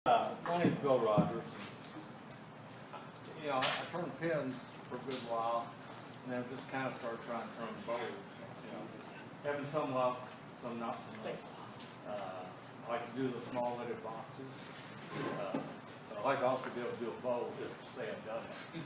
My name's Bill Rogers. I turned pins for a good while, and then just kind of started trying to turn bows. Having some luck, some not so much. I like to do the small lidded boxes, but I like to also be able to do a bow just to say I've done it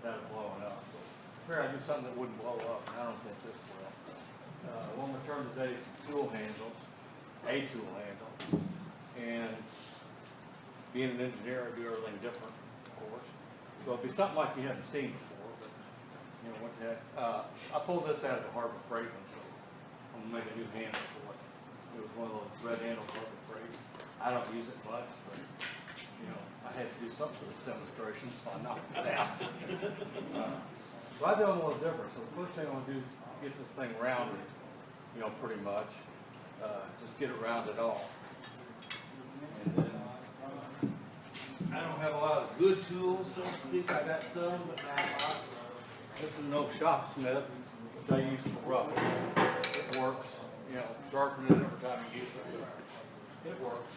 without it blowing up. So I figured I'd do something that wouldn't blow up, and I don't think this will. One we turned today is some tool handles, a tool handle, and being an engineer, I do everything different, of course. So it'd be something like you haven't seen before, but what the heck. I pulled this out of the Harbor Freight one, so I'm gonna make a new handle for it. It was one of those red handle Harbor Freight. I don't use it much, but I had to do something for this demonstration, so I knocked it out. So I do them a little different. So the first thing I want to do is get this thing rounded, pretty much. Just get it rounded off. And then I don't have a lot of good tools, so to speak. I got some, but not a lot. This is an old shop smith, which I use for roughing. It works. Sharpen it every time you use it. It works.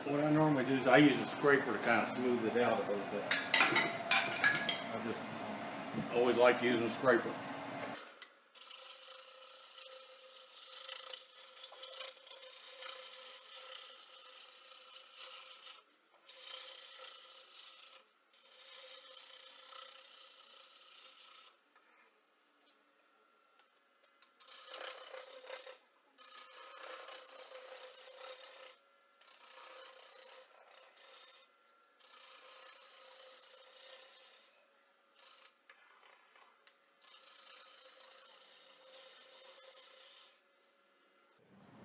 What I normally do is I use a scraper to kind of smooth it out a little bit. I just always like using a scraper.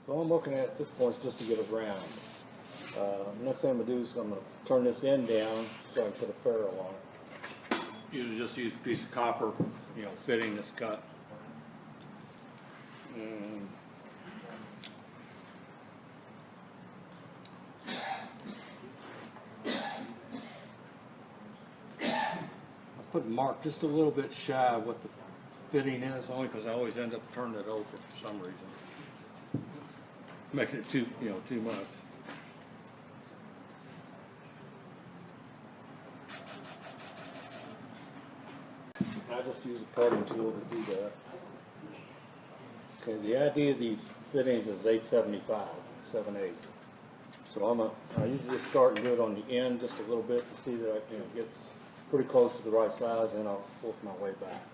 So all I'm looking at this point is just to get it round. Next thing I'm going to do is I'm going to turn this end down so I can put a ferrule on it. Usually just use a piece of copper, fitting this cut. And I put a mark just a little bit shy of what the fitting is, only because I always end up turning it over for some reason. Making it too much. I just use a parting tool to do that. Okay, the idea of these fittings is 875, 7/8. So I usually just start and do it on the end just a little bit to see that I can get pretty close to the right size, and I'll work my way back.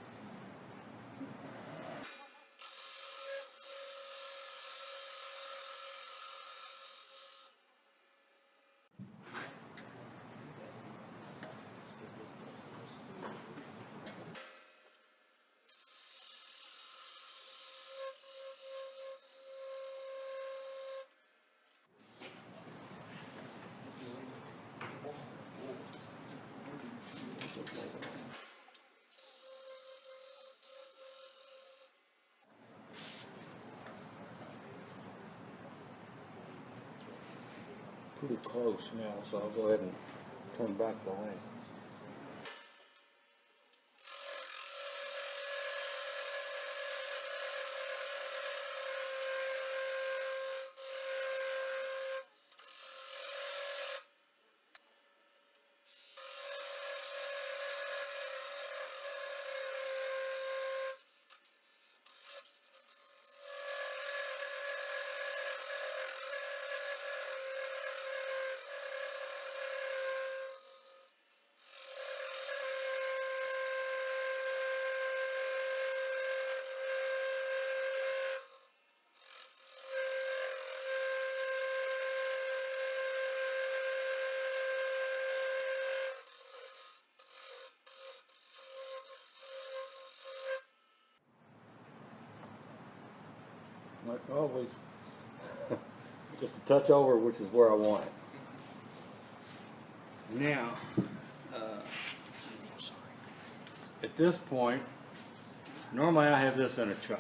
pretty close now, so I'll go ahead and turn back the light. Like always, just a touch over, which is where I want it. Now, at this point, normally I have this in a chuck.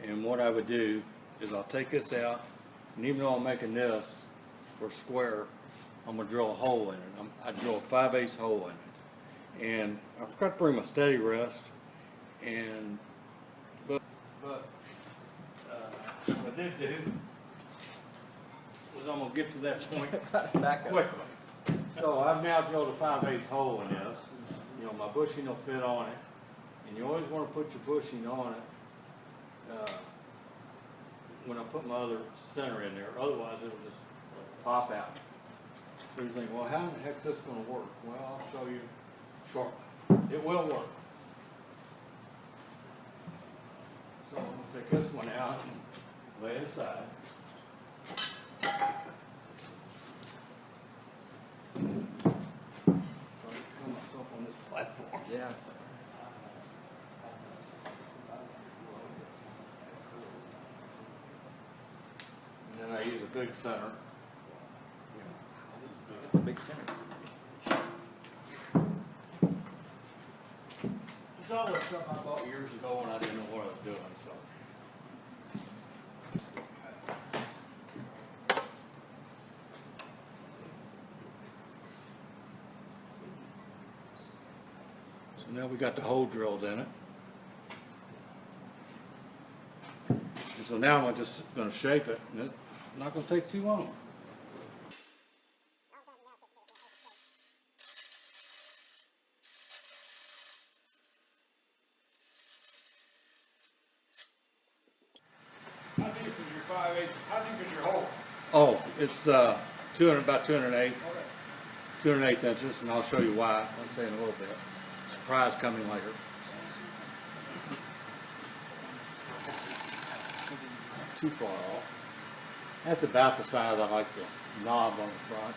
And what I would do is I'll take this out, and even though I'm making this for square, I'm gonna drill a hole in it. I drill a 5/8 hole in it. And I forgot to bring my steady rest, and but what I did do was I'm gonna get to that point quickly. So I've now drilled a 5/8 hole in this. You know, my bushing will fit on it, and you always want to put your bushing on it when I put my other center in there. Otherwise, it'll just pop out. So you think, well, how the heck's this going to work? Well, I'll show you shortly. It will work. So I'm going to take this one out and lay it aside. Put myself on this platform. Yeah. And then I use a big center. It's the big center. It's all the stuff I bought years ago when I didn't know what I was doing. So now we got the hole drilled in it. And so now I'm just going to shape it, and it's not going to take too long. How deep is your 5/8? How deep is your hole? Oh, it's about 208, 208 inches, and I'll show you why, I'll say in a little bit. Surprise coming later. Not too far off. That's about the size I like the knob on the front.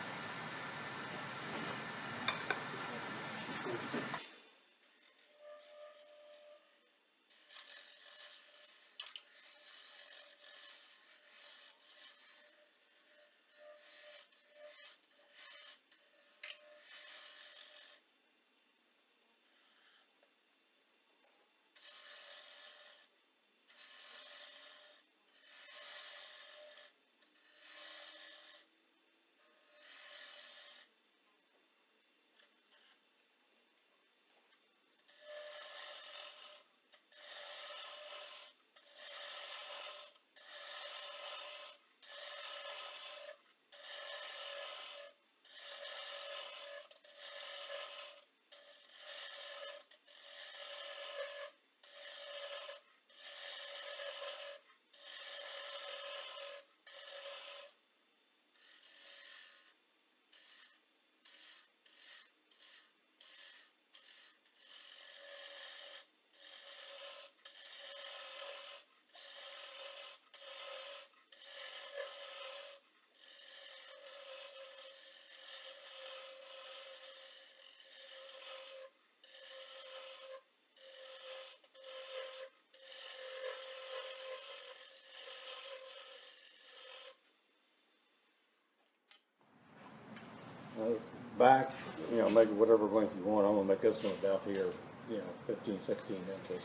Back, you know, make whatever length you want. I'm going to make this one about here, you know, 15, 16 inches.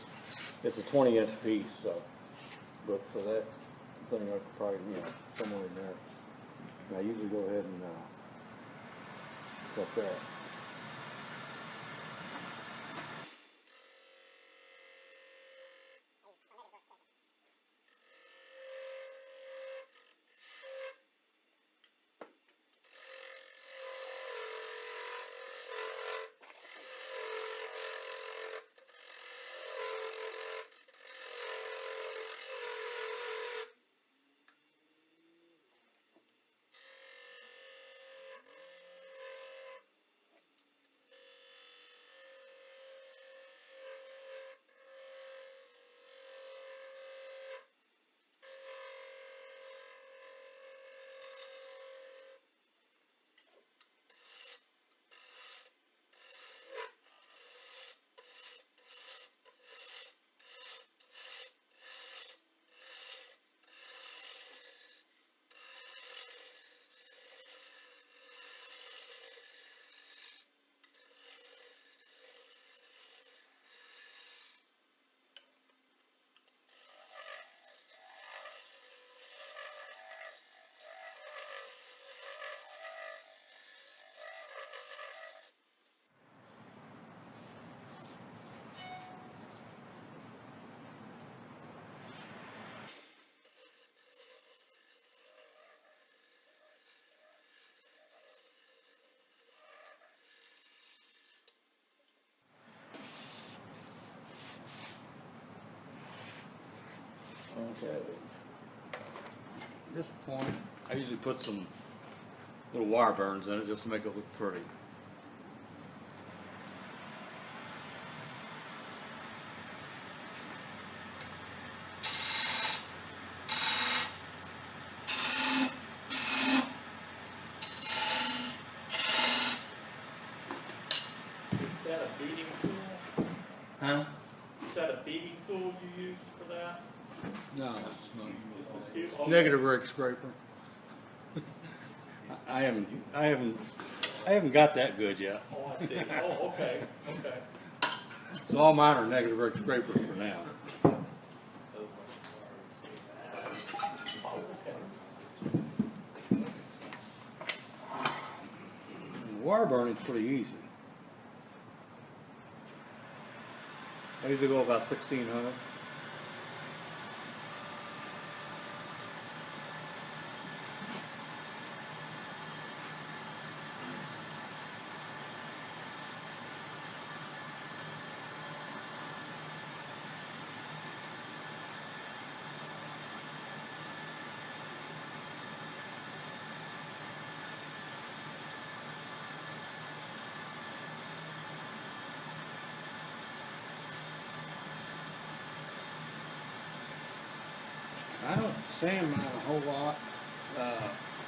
It's a 20-inch piece, so, but for that thing, I could probably, you know, somewhere in there. I usually go ahead and cut that. Okay. At this point, I usually put some little wire burns in it just to make it look pretty. Is that a beading tool? Huh? Is that a beading tool you used for that? No, Just mosquito? it's negative rake scraper. I haven't got that good yet. Oh, I see. Oh, okay, okay. So all mine are negative rake scrapers for now. Wire burning's pretty easy. I usually go about 1600. I don't sand mine a whole lot,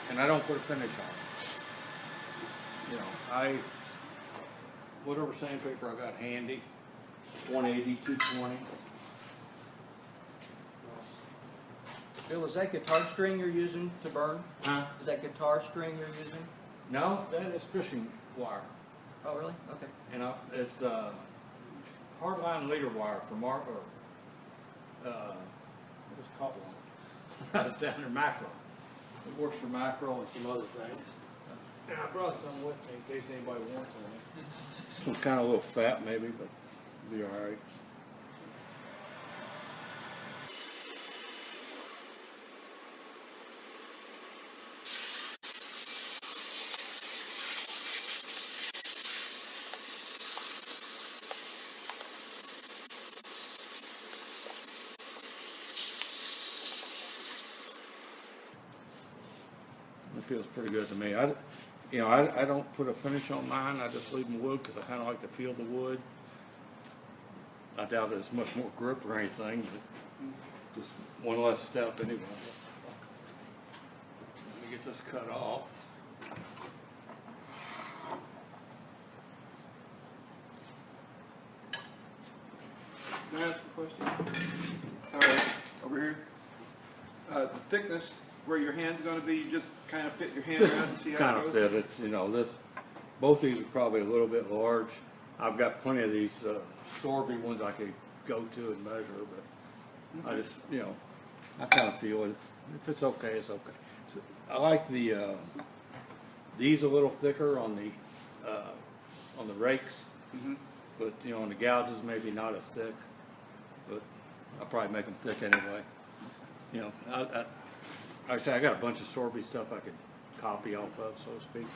and I don't put a finish on it. You know, whatever sandpaper I got handy, 180, 220. Bill, is that guitar string you're using to burn? Huh? Is that guitar string you're using? No, that is fishing wire. Oh, really? Okay. And it's hardline leader wire from what was it called? It's down there, Macro. It works for Macro and some other things. And I brought some with me in case anybody wants any. It's kind of a little fat maybe, but it'll be all right. It feels pretty good to me. I don't put a finish on mine. I just leave them wood because I kind of like to feel the wood. I doubt there's much more grip or anything, but just one less step anyway. Let me get this cut off. Can I ask a question? All right, over here. The thickness where your hand's going to be, you just kind of fit your hand around and see how Kind it of goes? fit it, you know, both these are probably a little bit large. I've got plenty of these Sorby ones I could go to and measure, but I just, I kind of feel it. If it's okay, it's okay. I like these a little thicker on the rakes, but, you know, on the gouges, maybe not as thick, but I'll probably make them thick anyway. You know, like I say, I got a bunch of Sorby stuff I could copy off of, so to speak.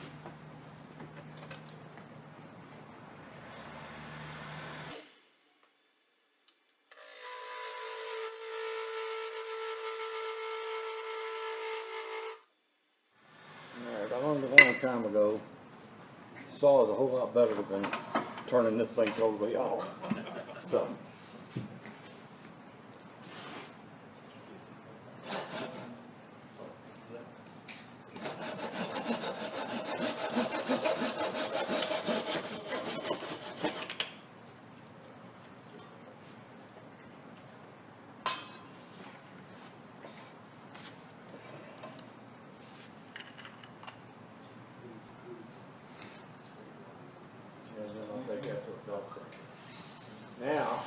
Alright, I learned a long time ago, saw is a whole lot better than turning this thing totally off. So. And then I'll take that to a belt section. Now,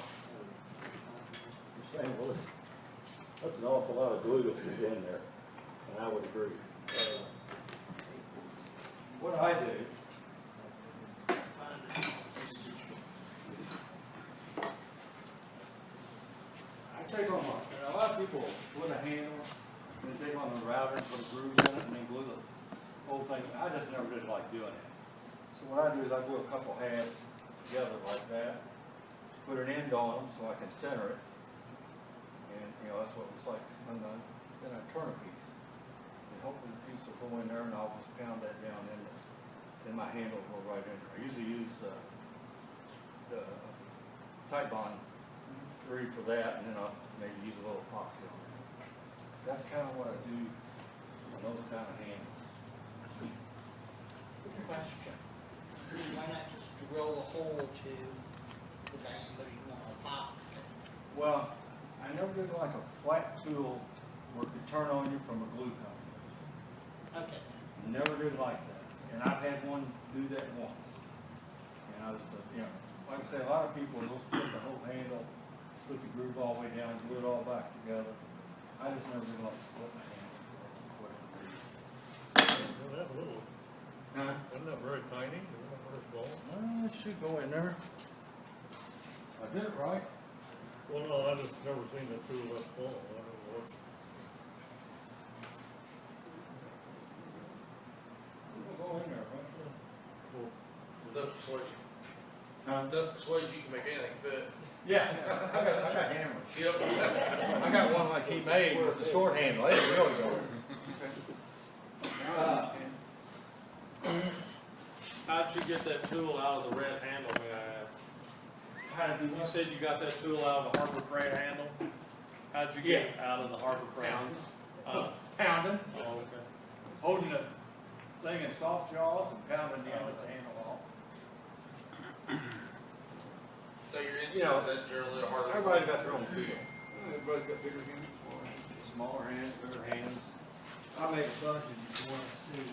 you're saying, well, that's an awful lot of glue to fit in there, and I would agree. What I do, I take on a lot of people put a handle, and they take on the router and put a groove in it, and then glue the whole thing. I just never did like doing it. So what I do is I glue a couple halves together like that, put an end on them so I can center it, and you know that's what it looks like undone. Then I turn a piece, and hopefully the piece will go in there, and I'll just pound that down in there. Then my handle will go right in there. I usually use the Tight Bond 3 for that, and then I'll maybe use a little epoxy on it. That's kind of what I do on those kind of handles. Question. Why not just drill a hole to the diameter you want to box it? Well, I never did like a flat tool where it could turn on you from a glue company. Okay. Never did like that. And I've had one do that once. And I was, you know, like I say, a lot of people will just put the whole handle, put the groove all the way down, glue it all back together. I just never did like split my handle. Well, that little, Huh? wasn't that very tiny? Wasn't that very small? Well, it should go in there. I did it right. Well, no, I just never seen that tool that small. I don't know what. It'll go in there eventually. Does persuade you. Huh? Does persuade you can make anything fit. Yeah, I got hammers. Yep. I got one like he made with the short handle. It really go. How'd you get that tool out of the red handle, may I ask? How to do You what? said you got that tool out of the Harbor Freight handle? How'd you get it out of the Harbor Freight? Pounding, Oh, okay. holding the thing in soft jaws and pounding the end of the handle off. So your You know, instruments that generally are harder. Everybody got their own feel. Everybody's got bigger hands, smaller hands. Smaller hands, bigger hands. I make a bunch if you want to see.